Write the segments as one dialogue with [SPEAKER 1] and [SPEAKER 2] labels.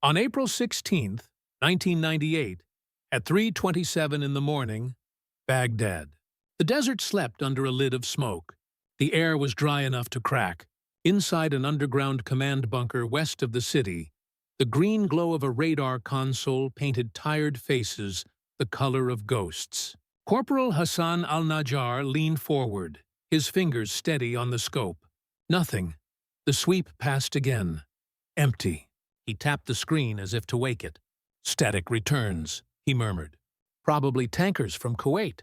[SPEAKER 1] On April 16th, 1998, at 3:27 in the morning, Baghdad. The desert slept under a lid of smoke. The air was dry enough to crack. Inside an underground command bunker west of the city, the green glow of a radar console painted tired faces the color of ghosts. Corporal Hassan al-Najjar leaned forward, his fingers steady on the scope. Nothing. The sweep passed again. Empty. He tapped the screen as if to wake it. Static returns, he murmured. Probably tankers from Kuwait.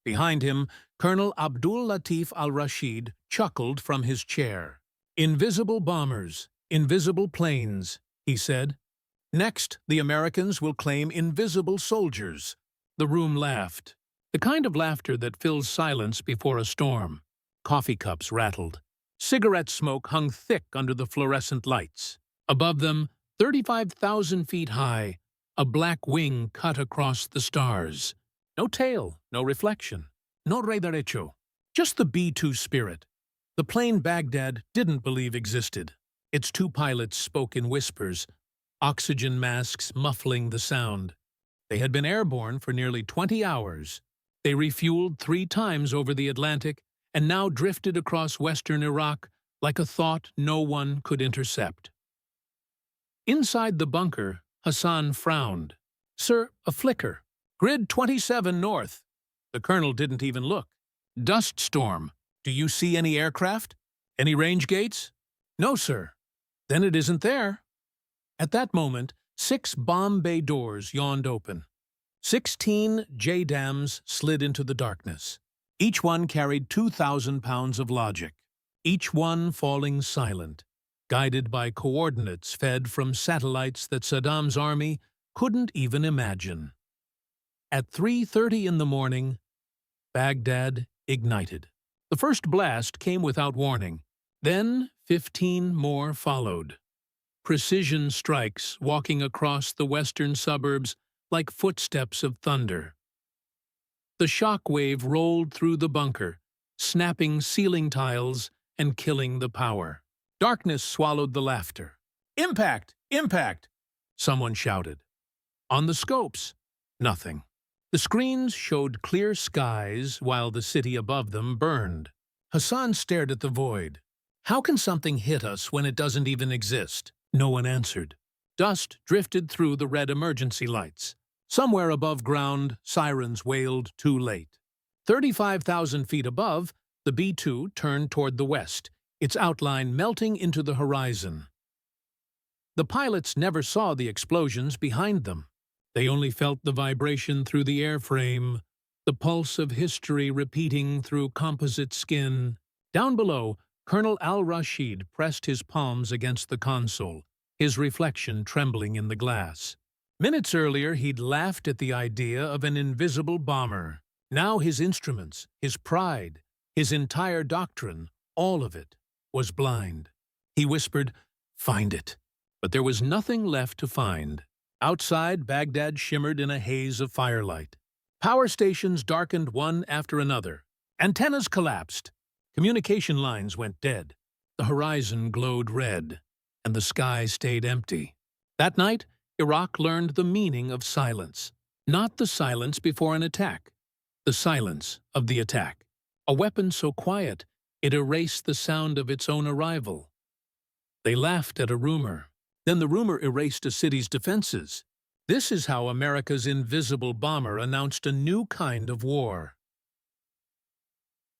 [SPEAKER 1] Behind him, Colonel Abdul Latif al-Rashid chuckled from his chair. Invisible bombers, invisible planes, he said. Next, the Americans will claim invisible soldiers. The room laughed. The kind of laughter that fills silence before a storm. Coffee cups rattled. Cigarette smoke hung thick under the fluorescent lights. Above them, 35,000 feet high, a black wing cut across the stars. No tail, no reflection, no re derecho. Just the B-2 spirit. The plane Baghdad didn't believe existed. Its two pilots spoke in whispers, oxygen masks muffling the sound. They had been airborne for nearly 20 hours. They refueled 3 times over the Atlantic and now drifted across western Iraq like a thought no one could intercept. Inside the bunker, Hassan frowned. Sir, a flicker. Grid 27 north. The colonel didn't even look. Dust storm. Do you see any aircraft? Any range gates? No, sir. Then it isn't there. At that moment, 6 bomb bay doors yawned open. 16 J-dams slid into the darkness. Each one carried 2,000 pounds of logic. Each one falling silent, guided by coordinates fed from satellites that Saddam's army couldn't even imagine. At 3:30 in the morning, Baghdad ignited. The first blast came without warning. Then 15 more followed. Precision strikes walking across the western suburbs like footsteps of thunder. The shock wave rolled through the bunker, snapping ceiling tiles and killing the power. Darkness swallowed the laughter. Impact! Impact! Someone shouted. On the scopes, nothing. The screens showed clear skies while the city above them burned. Hassan stared at the void. How can something hit us when it doesn't even exist? No one answered. Dust drifted through the red emergency lights. Somewhere above ground, sirens wailed too late. 35,000 feet above, the B-2 turned toward the west, its outline melting into the horizon. The pilots never saw the explosions behind them. They only felt the vibration through the airframe, the pulse of history repeating through composite skin. Down below, Colonel al-Rashid pressed his palms against the console, his reflection trembling in the glass. Minutes earlier, he'd laughed at the idea of an invisible bomber. Now his instruments, his pride, his entire doctrine, all of it, was blind. He whispered, "Find it." But there was nothing left to find. Outside, Baghdad shimmered in a haze of firelight. Power stations darkened one after another. Antennas collapsed. Communication lines went dead. The horizon glowed red, and the sky stayed empty. That night, Iraq learned the meaning of silence. Not the silence before an attack, the silence of the attack. A weapon so quiet, it erased the sound of its own arrival. They laughed at a rumor. Then the rumor erased a city's defenses. This is how America's invisible bomber announced a new kind of war.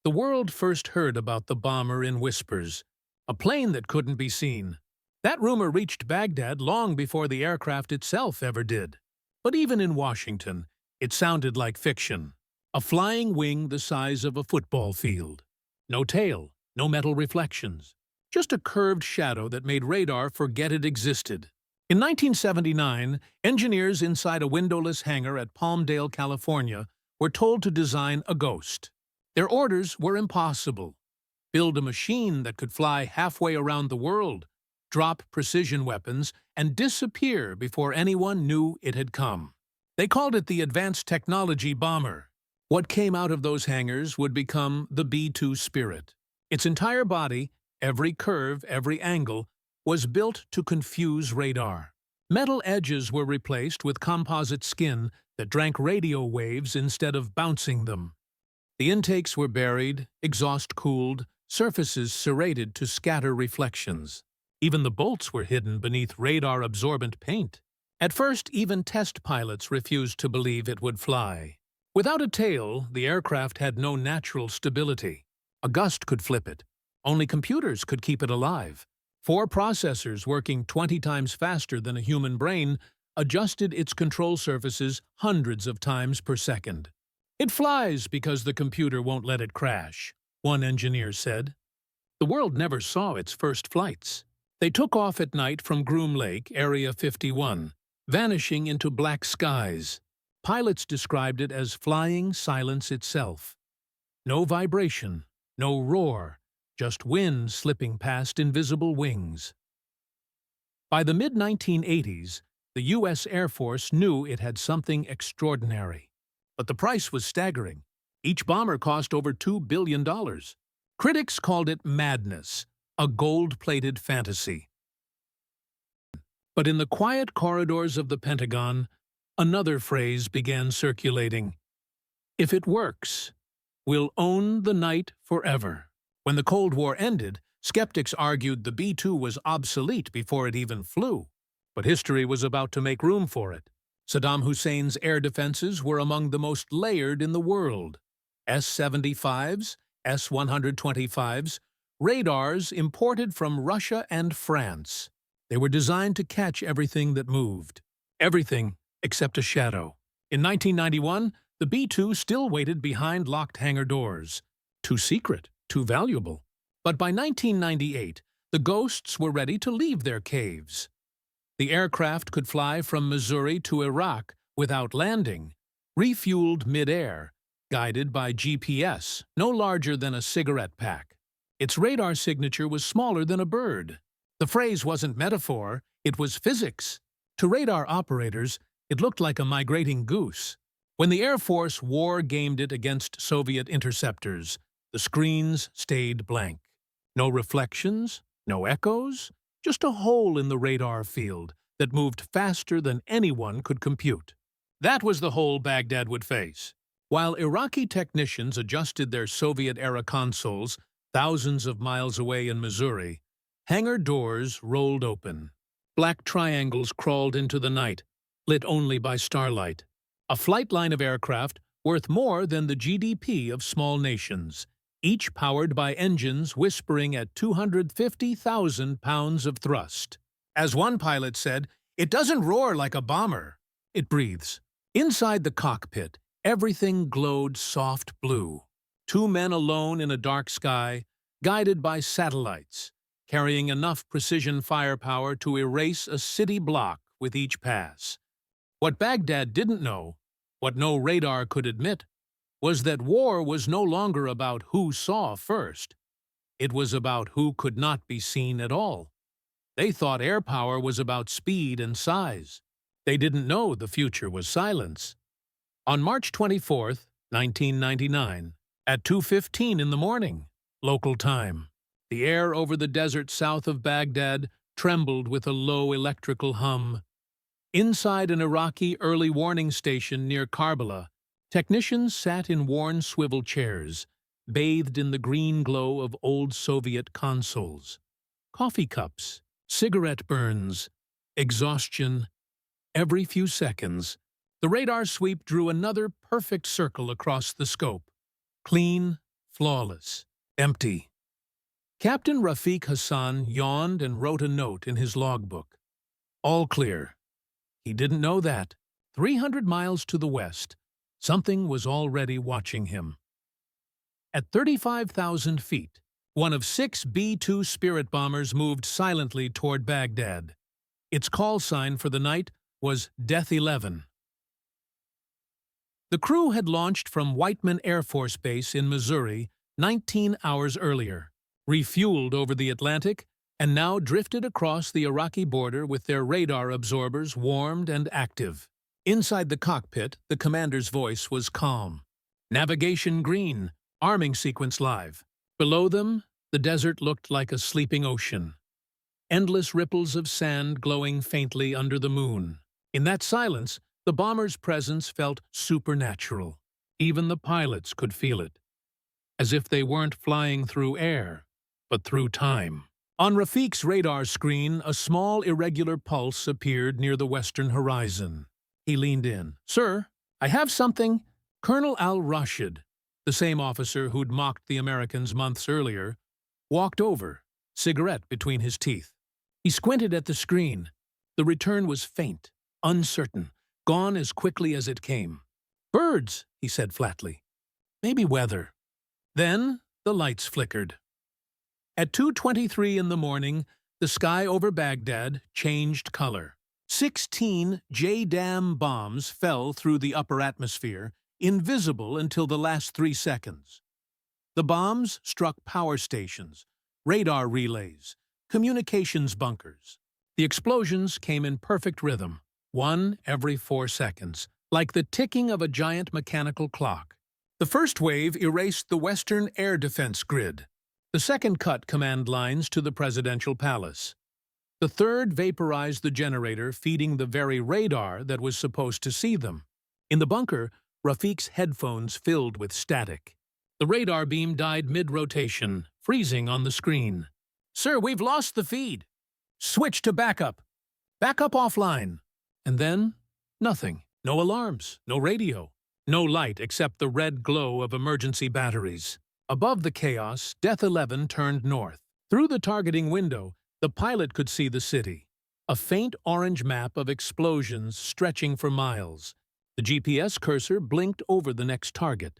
[SPEAKER 1] The world first heard about the bomber in whispers, a plane that couldn't be seen. That rumor reached Baghdad long before the aircraft itself ever did. But even in Washington, it sounded like fiction. A flying wing the size of a football field. No tail, no metal reflections. Just a curved shadow that made radar forget it existed. In 1979, engineers inside a windowless hangar at Palmdale, California, were told to design a ghost. Their orders were impossible. Build a machine that could fly halfway around the world, drop precision weapons, and disappear before anyone knew it had come. They called it the Advanced Technology Bomber. What came out of those hangars would become the B-2 Spirit. Its entire body, every curve, every angle, was built to confuse radar. Metal edges were replaced with composite skin that drank radio waves instead of bouncing them. The intakes were buried, exhaust cooled, surfaces serrated to scatter reflections. Even the bolts were hidden beneath radar-absorbent paint. At first, even test pilots refused to believe it would fly. Without a tail, the aircraft had no natural stability. A gust could flip it. Only computers could keep it alive. 4 processors working 20 times faster than a human brain adjusted its control surfaces hundreds of times per second. "It flies because the computer won't let it crash," one engineer said. The world never saw its first flights. They took off at night from Groom Lake, Area 51, vanishing into black skies. Pilots described it as flying silence itself. No vibration, no roar, just wind slipping past invisible wings. By the mid-1980s, the U.S. Air Force knew it had something extraordinary. But the price was staggering. Each bomber cost over $2 billion. Critics called it madness, a gold-plated fantasy. But in the quiet corridors of the Pentagon, another phrase began circulating. "If it works, we'll own the night forever." When the Cold War ended, skeptics argued the B-2 was obsolete before it even flew. But history was about to make room for it. Saddam Hussein's air defenses were among the most layered in the world. S-75s, S-125s, radars imported from Russia and France. They were designed to catch everything that moved. Everything except a shadow. In 1991, the B-2 still waited behind locked hangar doors. Too secret, too valuable. But by 1998, the ghosts were ready to leave their caves. The aircraft could fly from Missouri to Iraq without landing, refueled mid-air, guided by GPS, no larger than a cigarette pack. Its radar signature was smaller than a bird. The phrase wasn't metaphor, it was physics. To radar operators, it looked like a migrating goose. When the Air Force war-gamed it against Soviet interceptors, the screens stayed blank. No reflections, no echoes, just a hole in the radar field that moved faster than anyone could compute. That was the hole Baghdad would face. While Iraqi technicians adjusted their Soviet-era consoles thousands of miles away in Missouri, hangar doors rolled open. Black triangles crawled into the night, lit only by starlight. A flight line of aircraft worth more than the GDP of small nations, each powered by engines whispering at 250,000 pounds of thrust. As one pilot said, "It doesn't roar like a bomber. It breathes." Inside the cockpit, everything glowed soft blue. 2 men alone in a dark sky, guided by satellites, carrying enough precision firepower to erase a city block with each pass. What Baghdad didn't know, what no radar could admit, was that war was no longer about who saw first. It was about who could not be seen at all. They thought air power was about speed and size. They didn't know the future was silence. On March 24, 1999, at 2:15 in the morning, local time, the air over the desert south of Baghdad trembled with a low electrical hum. Inside an Iraqi early warning station near Karbala, technicians sat in worn swivel chairs, bathed in the green glow of old Soviet consoles. Coffee cups, cigarette burns, exhaustion. Every few seconds, the radar sweep drew another perfect circle across the scope. Clean, flawless, empty. Captain Rafiq Hassan yawned and wrote a note in his logbook. All clear. He didn't know that, 300 miles to the west, something was already watching him. At 35,000 feet, one of 6 B-2 Spirit bombers moved silently toward Baghdad. Its call sign for the night was Death 11. The crew had launched from Whiteman Air Force Base in Missouri 19 hours earlier, refueled over the Atlantic, and now drifted across the Iraqi border with their radar absorbers warmed and active. Inside the cockpit, the commander's voice was calm. Navigation green, arming sequence live. Below them, the desert looked like a sleeping ocean. endless ripples of sand glowing faintly under the moon. In that silence, the bomber's presence felt supernatural. Even the pilots could feel it, as if they weren't flying through air, but through time. On Rafiq's radar screen, a small irregular pulse appeared near the western horizon. He leaned in. "Sir, I have something." Colonel al-Rashid, the same officer who'd mocked the Americans months earlier, walked over, cigarette between his teeth. He squinted at the screen. The return was faint, uncertain, gone as quickly as it came. "Birds," he said flatly. "Maybe weather." Then the lights flickered. At 2:23 in the morning, the sky over Baghdad changed color. 16 JDAM bombs fell through the upper atmosphere, invisible until the last 3 seconds. The bombs struck power stations, radar relays, communications bunkers. The explosions came in perfect rhythm, one every 4 seconds, like the ticking of a giant mechanical clock. The first wave erased the Western air defense grid. The second cut command lines to the presidential palace. The third vaporized the generator feeding the very radar that was supposed to see them. In the bunker, Rafiq's headphones filled with static. The radar beam died mid-rotation, freezing on the screen. "Sir, we've lost the feed." "Switch to backup." "Backup offline." And then, nothing. No alarms, no radio, no light except the red glow of emergency batteries. Above the chaos, Death 11 turned north. Through the targeting window, the pilot could see the city. A faint orange map of explosions stretching for miles. The GPS cursor blinked over the next target.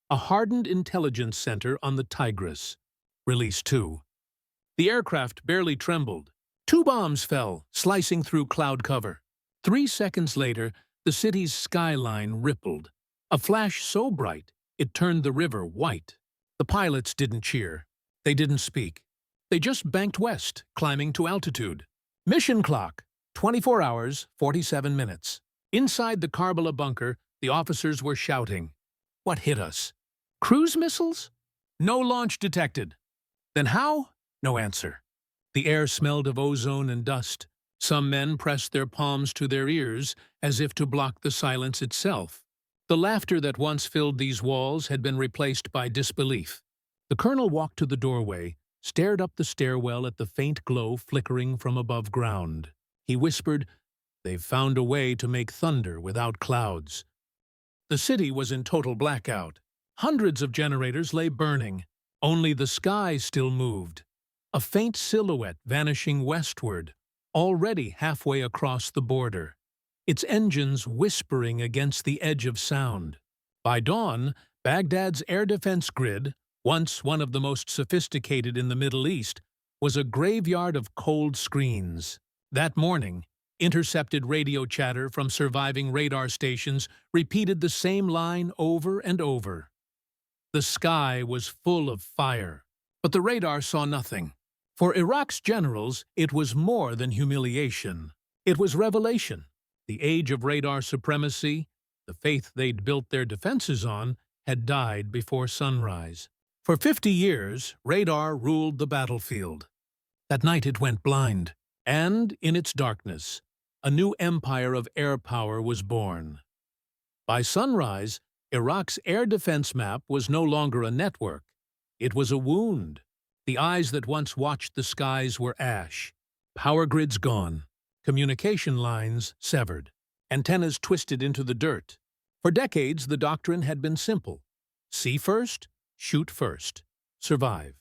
[SPEAKER 1] A hardened intelligence center on the Tigris. Release 2. The aircraft barely trembled. 2 bombs fell, slicing through cloud cover. 3 seconds later, the city's skyline rippled. A flash so bright, it turned the river white. The pilots didn't cheer. They didn't speak. They just banked west, climbing to altitude. Mission clock, 24 hours, 47 minutes. Inside the Karbala bunker, the officers were shouting. What hit us? Cruise missiles? No launch detected. Then how? No answer. The air smelled of ozone and dust. Some men pressed their palms to their ears as if to block the silence itself. The laughter that once filled these walls had been replaced by disbelief. The colonel walked to the doorway, stared up the stairwell at the faint glow flickering from above ground. He whispered, "They've found a way to make thunder without clouds." The city was in total blackout. Hundreds of generators lay burning. Only the sky still moved. A faint silhouette vanishing westward, already halfway across the border. Its engines whispering against the edge of sound. By dawn, Baghdad's air defense grid, once one of the most sophisticated in the Middle East, was a graveyard of cold screens. That morning, intercepted radio chatter from surviving radar stations repeated the same line over and over. The sky was full of fire, but the radar saw nothing. For Iraq's generals, it was more than humiliation. It was revelation. The age of radar supremacy, the faith they'd built their defenses on, had died before sunrise. For 50 years, radar ruled the battlefield. That night it went blind, and, in its darkness, a new empire of air power was born. By sunrise, Iraq's air defense map was no longer a network. It was a wound. The eyes that once watched the skies were ash. Power grids gone. Communication lines severed. Antennas twisted into the dirt. For decades, the doctrine had been simple. See first, shoot first, survive.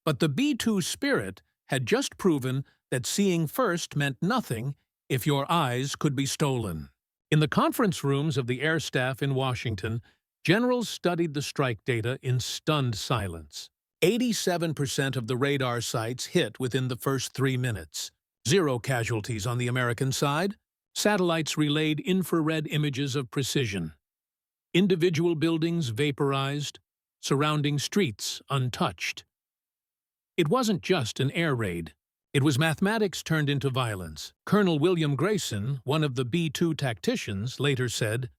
[SPEAKER 1] But the B-2 spirit had just proven that seeing first meant nothing if your eyes could be stolen. In the conference rooms of the air staff in Washington, generals studied the strike data in stunned silence. 87% of the radar sites hit within the first 3 minutes. 0 casualties on the American side. Satellites relayed infrared images of precision. Individual buildings vaporized, surrounding streets untouched. It wasn't just an air raid. It was mathematics turned into violence. Colonel William Grayson, one of the B-2 tacticians, later said,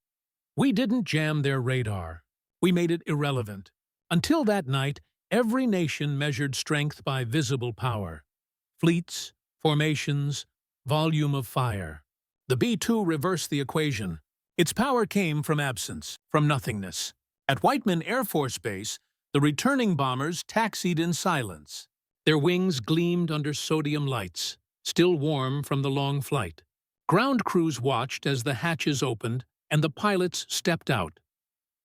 [SPEAKER 1] "We didn't jam their radar. We made it irrelevant." Until that night, every nation measured strength by visible power. Fleets, formations, volume of fire. The B-2 reversed the equation. Its power came from absence, from nothingness. At Whiteman Air Force Base, the returning bombers taxied in silence. Their wings gleamed under sodium lights, still warm from the long flight. Ground crews watched as the hatches opened and the pilots stepped out.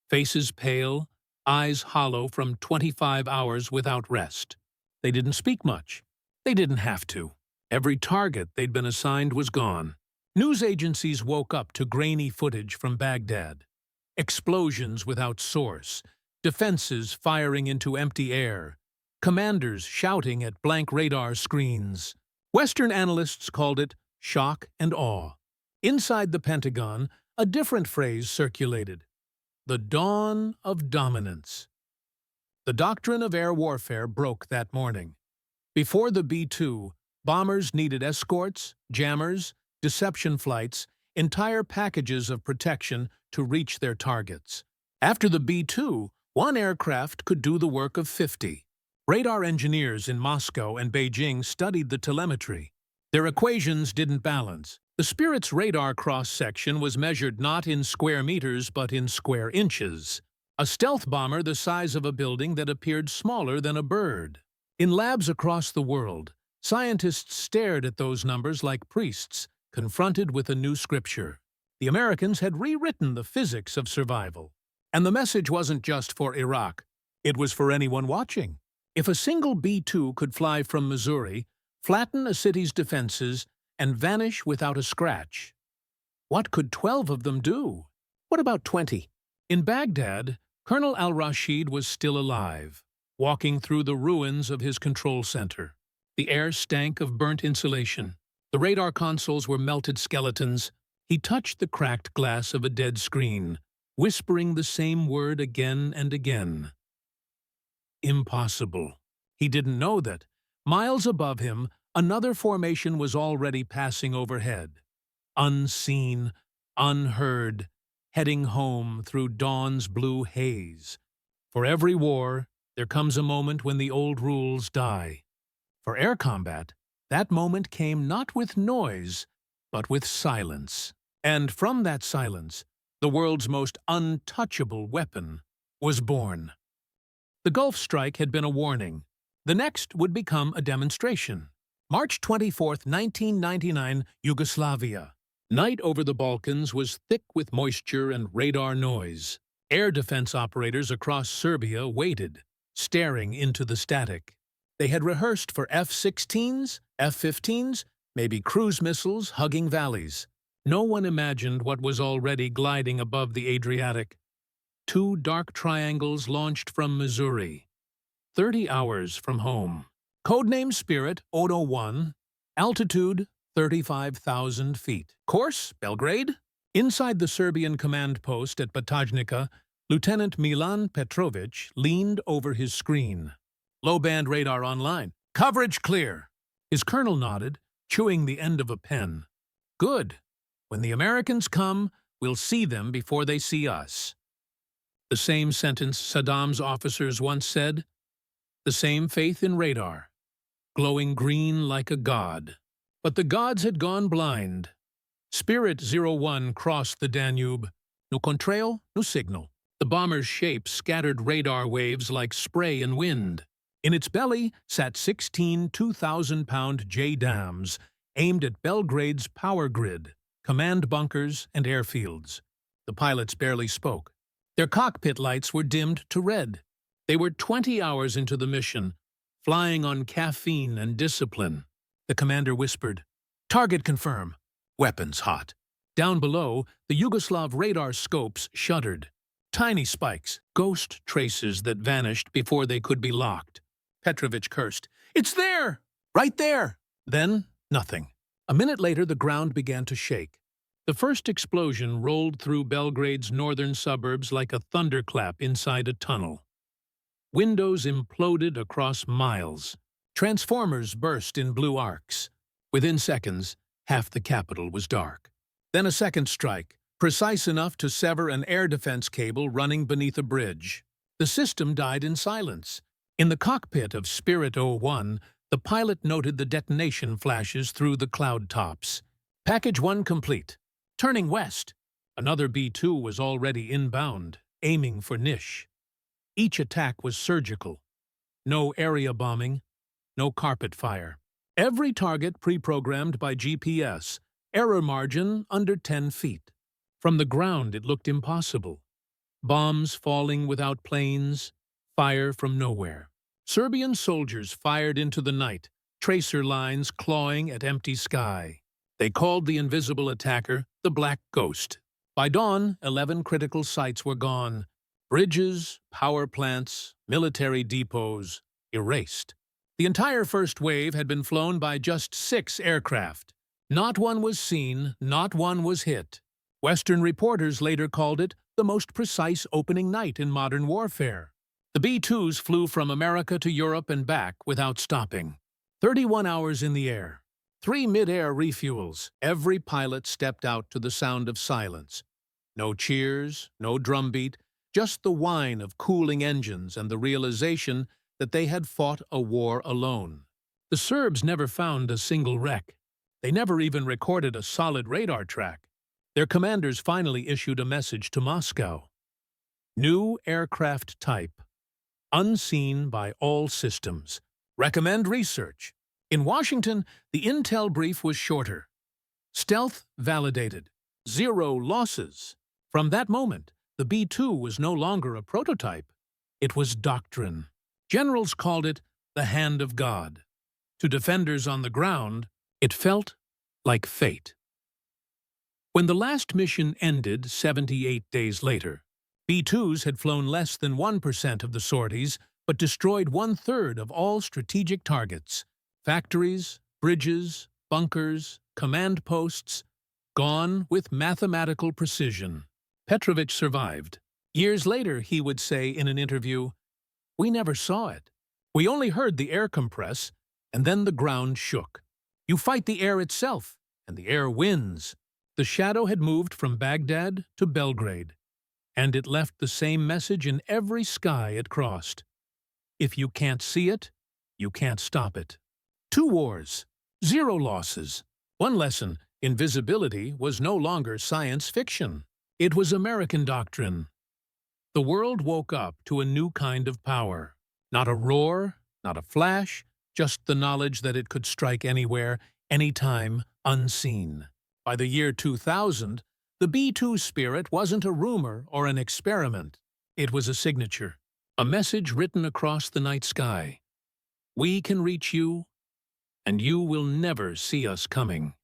[SPEAKER 1] Faces pale, eyes hollow from 25 hours without rest. They didn't speak much. They didn't have to. Every target they'd been assigned was gone. News agencies woke up to grainy footage from Baghdad. Explosions without source, defenses firing into empty air, commanders shouting at blank radar screens. Western analysts called it shock and awe. Inside the Pentagon, a different phrase circulated: the dawn of dominance. The doctrine of air warfare broke that morning. Before the B-2, bombers needed escorts, jammers, deception flights, entire packages of protection to reach their targets. After the B-2, one aircraft could do the work of 50. Radar engineers in Moscow and Beijing studied the telemetry. Their equations didn't balance. The Spirit's radar cross-section was measured not in square meters but in square inches. A stealth bomber the size of a building that appeared smaller than a bird. In labs across the world, scientists stared at those numbers like priests, confronted with a new scripture. The Americans had rewritten the physics of survival. And the message wasn't just for Iraq. It was for anyone watching. If a single B-2 could fly from Missouri, flatten a city's defenses, and vanish without a scratch, what could 12 of them do? What about 20? In Baghdad, Colonel al-Rashid was still alive, walking through the ruins of his control center. The air stank of burnt insulation. The radar consoles were melted skeletons. He touched the cracked glass of a dead screen, whispering the same word again and again. Impossible. He didn't know that, miles above him, another formation was already passing overhead. Unseen, unheard, heading home through dawn's blue haze. For every war, there comes a moment when the old rules die. For air combat, that moment came not with noise, but with silence. And from that silence, the world's most untouchable weapon was born. The Gulf strike had been a warning. The next would become a demonstration. March 24, 1999, Yugoslavia. Night over the Balkans was thick with moisture and radar noise. Air defense operators across Serbia waited, staring into the static. They had rehearsed for F-16s, F-15s, maybe cruise missiles hugging valleys. No one imagined what was already gliding above the Adriatic. 2 dark triangles launched from Missouri, 30 hours from home. Codename Spirit 001, altitude 35,000 feet. Course, Belgrade? Inside the Serbian command post at Batajnica, Lieutenant Milan Petrovic leaned over his screen. Low-band radar online. Coverage clear. His colonel nodded, chewing the end of a pen. Good. When the Americans come, we'll see them before they see us. The same sentence Saddam's officers once said. The same faith in radar. Glowing green like a god. But the gods had gone blind. Spirit 01 crossed the Danube. No contrail, no signal. The bomber's shape scattered radar waves like spray and wind. In its belly sat 16 2,000-pound J-dams aimed at Belgrade's power grid, command bunkers, and airfields. The pilots barely spoke. Their cockpit lights were dimmed to red. They were 20 hours into the mission, flying on caffeine and discipline. The commander whispered, "Target confirm. Weapons hot." Down below, the Yugoslav radar scopes shuddered. Tiny spikes, ghost traces that vanished before they could be locked. Petrovic cursed. "It's there! Right there!" Then, nothing. A minute later, the ground began to shake. The first explosion rolled through Belgrade's northern suburbs like a thunderclap inside a tunnel. Windows imploded across miles. Transformers burst in blue arcs. Within seconds, half the capital was dark. Then a second strike, precise enough to sever an air defense cable running beneath a bridge. The system died in silence. In the cockpit of Spirit 01, The pilot noted the detonation flashes through the cloud tops. Package 1 complete. Turning west. Another B-2 was already inbound, aiming for Nish. Each attack was surgical. No area bombing, no carpet fire. Every target pre-programmed by GPS, error margin under 10 feet. From the ground it looked impossible. Bombs falling without planes, fire from nowhere. Serbian soldiers fired into the night, tracer lines clawing at empty sky. They called the invisible attacker the Black Ghost. By dawn, 11 critical sites were gone. Bridges, power plants, military depots, erased. The entire first wave had been flown by just 6 aircraft. Not one was seen, not one was hit. Western reporters later called it the most precise opening night in modern warfare. The B-2s flew from America to Europe and back without stopping. 31 hours in the air. 3 mid-air refuels. Every pilot stepped out to the sound of silence. No cheers, no drumbeat, just the whine of cooling engines and the realization that they had fought a war alone. The Serbs never found a single wreck. They never even recorded a solid radar track. Their commanders finally issued a message to Moscow. New aircraft type. Unseen by all systems. Recommend research. In Washington, the intel brief was shorter. Stealth validated. 0 losses. From that moment, the B-2 was no longer a prototype. It was doctrine. Generals called it the hand of God. To defenders on the ground, it felt like fate. When the last mission ended 78 days later, B-2s had flown less than 1% of the sorties, but destroyed 1/3 of all strategic targets. Factories, bridges, bunkers, command posts, gone with mathematical precision. Petrovich survived. Years later, he would say in an interview, "We never saw it. We only heard the air compress, and then the ground shook. You fight the air itself, and the air wins." The shadow had moved from Baghdad to Belgrade, and it left the same message in every sky it crossed. If you can't see it, you can't stop it. 2 wars, 0 losses. One lesson, invisibility was no longer science fiction. It was American doctrine. The world woke up to a new kind of power. Not a roar, not a flash, just the knowledge that it could strike anywhere, anytime, unseen. By the year 2000, the B-2 spirit wasn't a rumor or an experiment. It was a signature, a message written across the night sky. We can reach you, and you will never see us coming.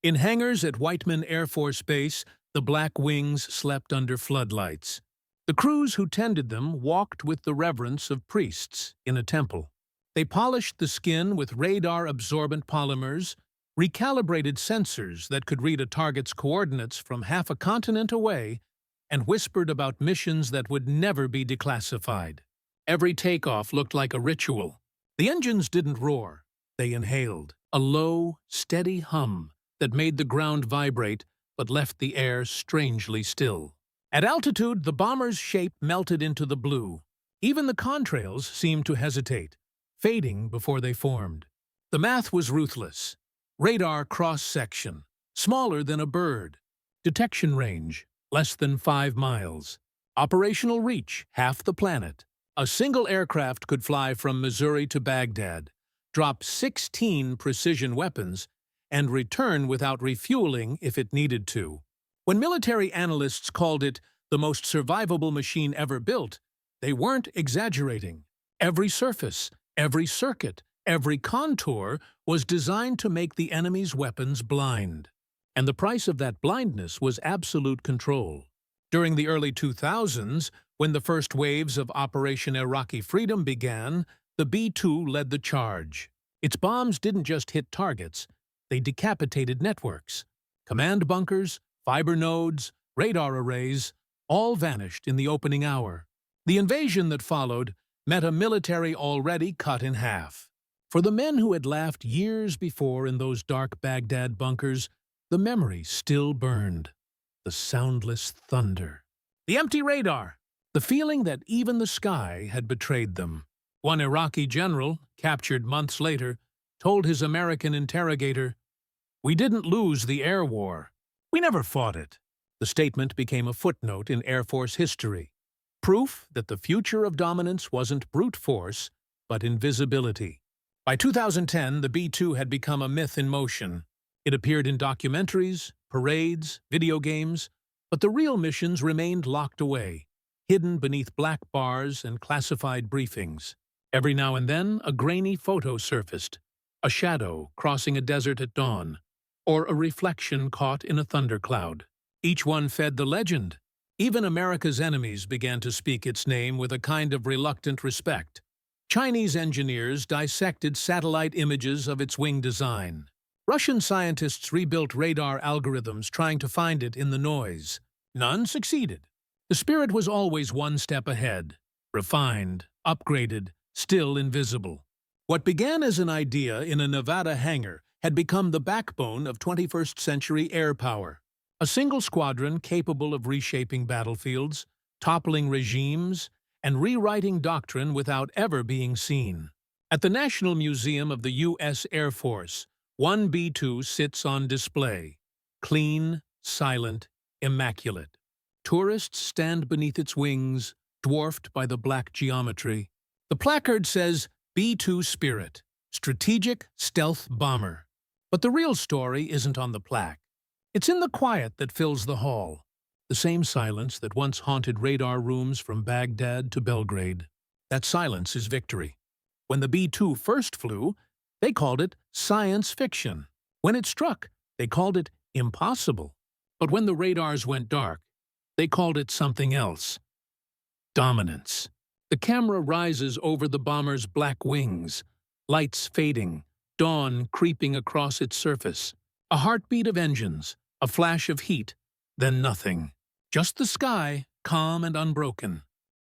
[SPEAKER 1] In hangars at Whiteman Air Force Base, the Black Wings slept under floodlights. The crews who tended them walked with the reverence of priests in a temple. They polished the skin with radar-absorbent polymers, recalibrated sensors that could read a target's coordinates from half a continent away, and whispered about missions that would never be declassified. Every takeoff looked like a ritual. The engines didn't roar. They inhaled, a low, steady hum that made the ground vibrate but left the air strangely still. At altitude, the bomber's shape melted into the blue. Even the contrails seemed to hesitate, fading before they formed. The math was ruthless. Radar cross-section, smaller than a bird. Detection range, less than 5 miles. Operational reach, half the planet. A single aircraft could fly from Missouri to Baghdad, drop 16 precision weapons, and return without refueling if it needed to. When military analysts called it the most survivable machine ever built, they weren't exaggerating. Every surface, every circuit, every contour was designed to make the enemy's weapons blind. And the price of that blindness was absolute control. During the early 2000s, when the first waves of Operation Iraqi Freedom began, the B-2 led the charge. Its bombs didn't just hit targets, they decapitated networks. Command bunkers, fiber nodes, radar arrays, all vanished in the opening hour. The invasion that followed met a military already cut in half. For the men who had laughed years before in those dark Baghdad bunkers, the memory still burned. The soundless thunder. The empty radar. The feeling that even the sky had betrayed them. One Iraqi general, captured months later, told his American interrogator, "We didn't lose the air war. We never fought it." The statement became a footnote in Air Force history, proof that the future of dominance wasn't brute force, but invisibility. By 2010, the B-2 had become a myth in motion. It appeared in documentaries, parades, video games, but the real missions remained locked away, hidden beneath black bars and classified briefings. Every now and then, a grainy photo surfaced, a shadow crossing a desert at dawn, or a reflection caught in a thundercloud. Each one fed the legend. Even America's enemies began to speak its name with a kind of reluctant respect. Chinese engineers dissected satellite images of its wing design. Russian scientists rebuilt radar algorithms trying to find it in the noise. None succeeded. The spirit was always one step ahead, refined, upgraded, still invisible. What began as an idea in a Nevada hangar had become the backbone of 21st-century air power. A single squadron capable of reshaping battlefields, toppling regimes, and rewriting doctrine without ever being seen. At the National Museum of the U.S. Air Force, one B-2 sits on display. Clean, silent, immaculate. Tourists stand beneath its wings, dwarfed by the black geometry. The placard says, B-2 Spirit, strategic stealth bomber. But the real story isn't on the plaque. It's in the quiet that fills the hall. The same silence that once haunted radar rooms from Baghdad to Belgrade. That silence is victory. When the B-2 first flew, they called it science fiction. When it struck, they called it impossible. But when the radars went dark, they called it something else. Dominance. The camera rises over the bomber's black wings, lights fading, dawn creeping across its surface. A heartbeat of engines, a flash of heat, then nothing. Just the sky, calm and unbroken.